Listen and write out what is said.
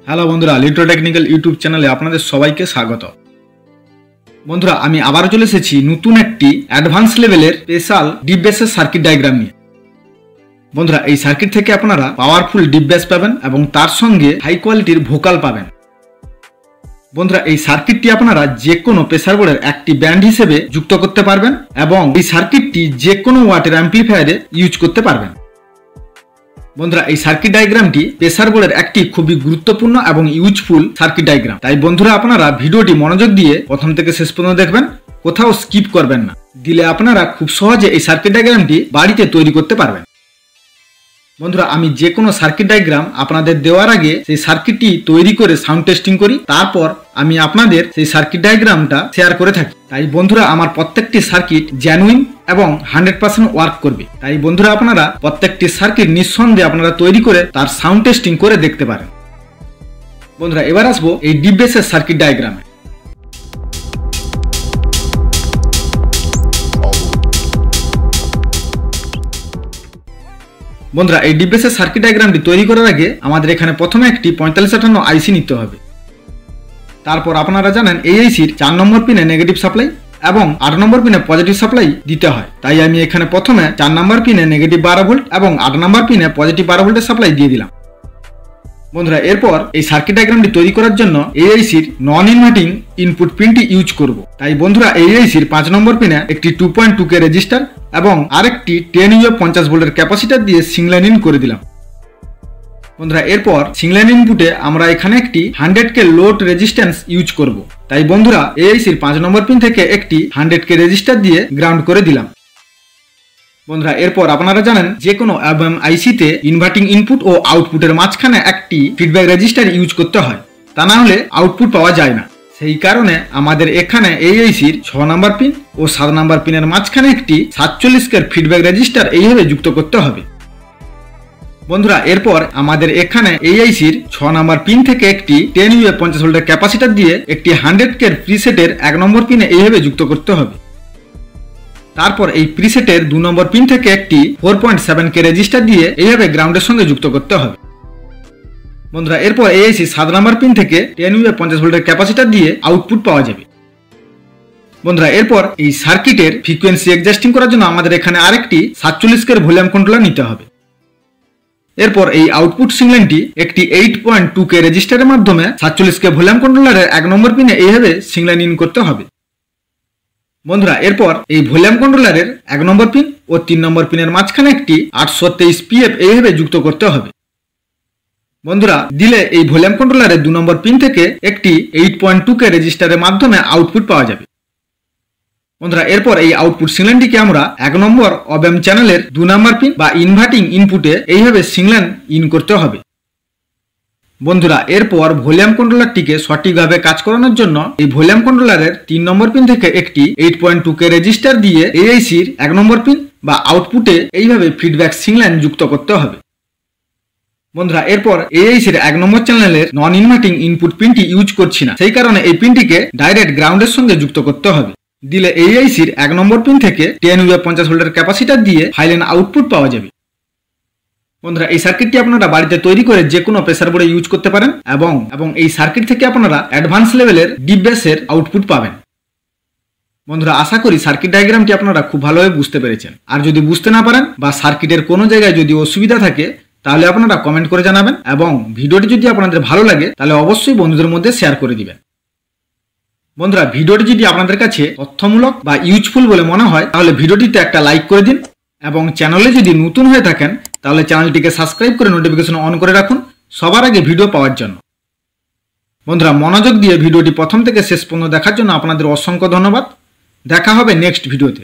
Hello বন্ধুরা, লিটো technical YouTube চ্যানেলে আপনাদের সবাইকে স্বাগত। বন্ধুরা, আমি আবার চলে এসেছি নতুন একটি অ্যাডভান্স লেভেলের স্পেশাল ডিপ বেসের সার্কিট ডায়াগ্রাম নিয়ে। বন্ধুরা, এই সার্কিট থেকে আপনারা পাওয়ারফুল ডিপ বেস পাবেন এবং তার সঙ্গে হাই কোয়ালিটির ভোকাল পাবেন। বন্ধুরা, এই সার্কিটটি আপনারা যে কোনো প্রেসার বোর্ডের একটি ব্যান্ড হিসেবে যুক্ত করতে পারবেন এবং এই সার্কিটটি যে কোনো ওয়াটের অ্যাম্পলিফায়ারে ইউজ করতে পারবেন। বন্ধুরা, এই সার্কিট ডায়াগ্রামটি প্রেসার বোর্ডের একটি খুবই গুরুত্বপূর্ণ এবং ইউজফুল সার্কিট ডায়াগ্রাম। তাই বন্ধুরা, আপনারা ভিডিওটি মনোযোগ দিয়ে প্রথম থেকে শেষ পর্যন্ত দেখবেন, কোথাও স্কিপ করবেন না। দিলে আপনারা খুব সহজে এই সার্কিট ডায়াগ্রামটি বাড়িতে তৈরি করতে পারবেন। বন্ধুরা, আমি যে কোনো সার্কিট ডায়াগ্রাম আপনাদের দেওয়ার আগে সেই সার্কিটটি তৈরি করে সাউন্ড টেস্টিং করি, তারপর আমি আপনাদের সেই সার্কিট ডায়াগ্রামটা শেয়ার করে থাকি। তাই বন্ধুরা, আমার প্রত্যেকটি সার্কিট জেনুইন এবং 100% ওয়ার্ক করবে। তাই বন্ধুরা, আপনারা প্রত্যেকটি সার্কিট নিঃসন্দেহে আপনারা তৈরি করে তার সাউন্ড টেস্টিং করে দেখতে পারেন। বন্ধুরা, এবার আসবো এই ডিপ বেসের সার্কিট ডায়াগ্রামে। বন্ধুরা, এই ডিপ বেসের সার্কিট ডায়াগ্রামটি তৈরি করার আগে আমাদের এখানে প্রথমে একটি 4558 আইসি নিতে হবে। তারপর আপনারা জানেন এই আইসির 4 নম্বর পিনে নেগেটিভ সাপ্লাই এবং 8 নম্বর পিনে পজিটিভ সাপ্লাই দিতে হয়। তাই আমি এখানে প্রথমে 4 নম্বর পিনে নেগেটিভ 12 ভোল্ট এবং 8 নম্বর পিনে পজিটিভ 12 ভোল্টের সাপ্লাই দিয়ে দিলাম। বন্ধুরা, এরপর এই সার্কিট ডায়াগ্রামটি তৈরি করার জন্য এই আইসির নন ইনভার্টিং ইনপুট পিনটি ইউজ করব। তাই বন্ধুরা, এই আইসির 5 নম্বর পিনে একটি 2.2K রেজিস্টার এবং আরেকটি 10U 50 ভোল্টের ক্যাপাসিটর দিয়ে সিংলাইন ইন করে দিলাম। বন্ধুরা, এরপর সিংলাইন ইনপুটে আমরা এখানে একটি 100K লোড রেজিস্ট্যান্স ইউজ করব। তাই বন্ধুরা, এই আইসির 5 নম্বর পিন থেকে একটি 100K রেজিস্টার দিয়ে গ্রাউন্ড করে দিলাম। বন্ধুরা, এরপর আপনারা জানেন যে কোনো আইসিতে ইনভার্টিং ইনপুট ও আউটপুটের মাঝখানে একটি ফিডব্যাক রেজিস্টার ইউজ করতে হয়, তা না হলে আউটপুট পাওয়া যায় না। সেই কারণে আমাদের এখানে এই আইসির 6 নম্বর পিন ও 7 নম্বর পিনের মাঝখানে একটি 47K ফিডব্যাক রেজিস্টার এইভাবে যুক্ত করতে হবে। বন্ধুরা, এরপর আমাদের এখানে এই আইসির 6 নম্বর পিন থেকে একটি 10U 50 ভোল্টের ক্যাপাসিটর দিয়ে একটি 100K প্রিসেটের 1 নম্বর পিনে এইভাবে যুক্ত করতে হবে। তারপর এই প্রিসেটের 2 নম্বর পিন থেকে একটি 4.7K রেজিস্টার দিয়ে এইভাবে গ্রাউন্ডের সঙ্গে যুক্ত করতে হবে। বন্ধুরা, এরপর এই আইসি 7 নম্বর পিন থেকে 10U 50 ভোল্টের ক্যাপাসিটর দিয়ে আউটপুট পাওয়া যাবে। বন্ধুরা, এরপর এই সার্কিটের ফ্রিকোয়েন্সি অ্যাডজাস্টিং করার জন্য আমাদের এখানে আরেকটি 47K ভলিউম কন্ট্রোলার নিতে হবে। এরপর এই আউটপুট সিগন্যালটি একটি 8.2K রেজিস্টারের মাধ্যমে 47K ভলিউম কন্ট্রোলারের 1 নম্বর পিনে এইভাবে সিগন্যাল ইন করতে হবে। বন্ধুরা, এরপর এই ভলিউম কন্ট্রোলারের 1 নম্বর পিন ও 3 নম্বর পিনের মাঝখানে একটি 823 PF এইভাবে যুক্ত করতে হবে। বন্ধুরা, দিলে এই ভলিউম কন্ট্রোলারের 2 নম্বর পিন থেকে একটি 8.2K রেজিস্টারের মাধ্যমে আউটপুট পাওয়া যাবে। বন্ধুরা, এরপর এই আউটপুট সিগন্যালটিকে আমরা 1 নম্বর অব-অ্যাম্প চ্যানেলের 2 নম্বর পিন বা ইনভার্টিং ইনপুটে এইভাবে সিগন্যাল ইন করতে হবে। বন্ধুরা, এরপর ভলিউম কন্ট্রোলারটিকে সঠিকভাবে কাজ করানোর জন্য এই ভলিউম কন্ট্রোলারের 3 নম্বর পিন থেকে একটি 8.2K রেজিস্টার দিয়ে এআইসির 1 নম্বর পিন বা আউটপুটে এইভাবে ফিডব্যাক সিগন্যাল যুক্ত করতে হবে। বন্ধুরা, এরপর এআইসির 1 নম্বর চ্যানেলের নন ইনভার্টিং ইনপুট পিনটি ইউজ করছি না, সেই কারণে এই পিনটিকে ডাইরেক্ট গ্রাউন্ডের সঙ্গে যুক্ত করতে হবে। দিলে এআইসির 1 নম্বর পিন থেকে 10U 50 ভোল্টের ক্যাপাসিটর দিয়ে ফাইলেন আউটপুট পাওয়া যাবে। বন্ধুরা, এই সার্কিটটি আপনারা বাড়িতে তৈরি করে যে কোনো প্রেসার বোর্ডে ইউজ করতে পারেন এবং এই সার্কিট থেকে আপনারা অ্যাডভান্স লেভেলের ডিপ বেসের আউটপুট পাবেন। বন্ধুরা, আশা করি সার্কিট ডায়াগ্রামটি আপনারা খুব ভালোভাবে বুঝতে পেরেছেন। আর যদি বুঝতে না পারেন বা সার্কিটের কোনো জায়গায় যদি অসুবিধা থাকে, তাহলে আপনারা কমেন্ট করে জানাবেন এবং ভিডিওটি যদি আপনাদের ভালো লাগে তাহলে অবশ্যই বন্ধুদের মধ্যে শেয়ার করে দিবেন। বন্ধুরা, ভিডিওটি যদি আপনাদের কাছে তথ্যমূলক বা ইউজফুল বলে মনে হয় তাহলে ভিডিওটিতে একটা লাইক করে দিন এবং চ্যানেলে যদি নতুন হয়ে থাকেন তাহলে চ্যানেলটিকে সাবস্ক্রাইব করে নোটিফিকেশন অন করে রাখুন সবার আগে ভিডিও পাওয়ার জন্য। বন্ধুরা, মনোযোগ দিয়ে ভিডিওটি প্রথম থেকে শেষ পর্যন্ত দেখার জন্য আপনাদের অসংখ্য ধন্যবাদ। দেখা হবে নেক্সট ভিডিওতে।